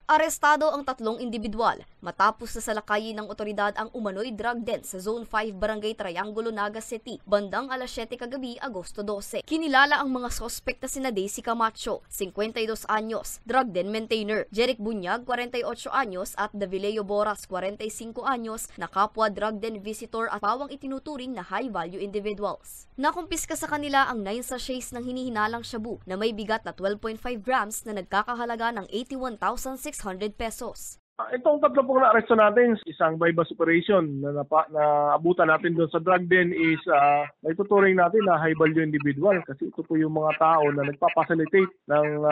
Arestado ang tatlong individual matapos na salakayin ng otoridad ang umano'y drug den sa Zone 5 Barangay Triangulo, Naga City, bandang alas 7 kagabi, Agosto 12. Kinilala ang mga sospek na sina Daisy Camacho, 52 anyos, drug den maintainer, Jeric Bunyag, 48 anyos at Davileo Boras, 45 anyos, na kapwa drug den visitor at pawang itinuturing na high-value individuals. Nakumpiska sa kanila ang 9 sachets ng hinihinalang shabu na may bigat na 12.5 grams na nagkakahalaga ng 81,600 pesos. Itong tatlo pong na-aresto natin, isang bypass operation na abutan natin doon sa drug den is naituturing natin na high value individual kasi ito po yung mga tao na nagpapacilitate ng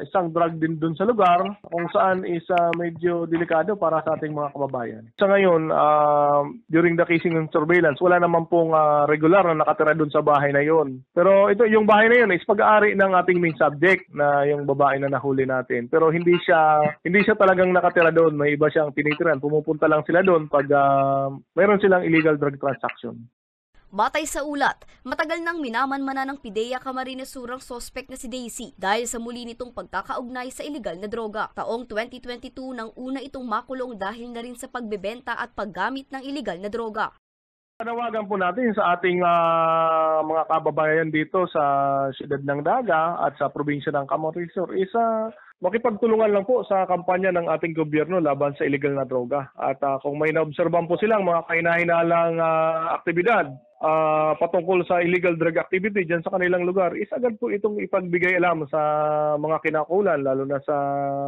isang drug den doon sa lugar kung saan is medyo delikado para sa ating mga kababayan. Sa ngayon, during the casing and surveillance, wala naman pong regular na nakatira doon sa bahay na yon. Pero ito, yung bahay na yun is pag-aari ng ating main subject na yung babae na nahuli natin. Pero hindi siya talagang nakatira doon, may iba siyang tinitiran. Pumupunta lang sila doon pag mayroon silang illegal drug transaction. Batay sa ulat, matagal nang minamanmana ng PIDEA Camarines Sur ang sospek na si Daisy dahil sa muli nitong pagkakaugnay sa iligal na droga. Taong 2022 nang una itong makulong dahil na rin sa pagbebenta at paggamit ng iligal na droga. Panawagan po natin sa ating mga kababayan dito sa siyudad ng Daga at sa probinsya ng Camarines Sur is makipagtulungan lang po sa kampanya ng ating gobyerno laban sa illegal na droga. At kung may naobserban po silang mga kahinahinalang aktibidad patungkol sa illegal drug activity dyan sa kanilang lugar, is agad po itong ipagbigay alam sa mga kinakulan, lalo na sa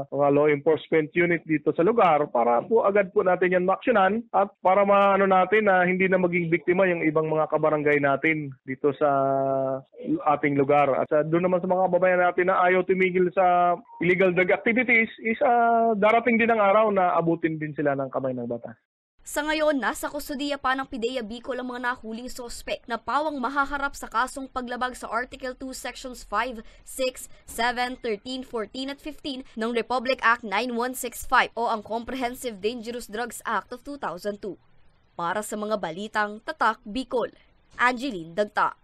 mga law enforcement unit dito sa lugar, para po agad po natin yan maaksyonan at para maano natin na hindi na maging biktima yung ibang mga kabarangay natin dito sa ating lugar. At doon naman sa mga kababayan natin na ayaw tumigil sa illegal drug activities, is darating din ang araw na abutin din sila ng kamay ng batas. Sa ngayon, nasa kustudiya pa ng PIDEA Bicol ang mga nahuling sospek na pawang mahaharap sa kasong paglabag sa Article 2 Sections 5, 6, 7, 13, 14 at 15 ng Republic Act 9165 o ang Comprehensive Dangerous Drugs Act of 2002. Para sa mga balitang Tatak Bicol, Angeline Dagta.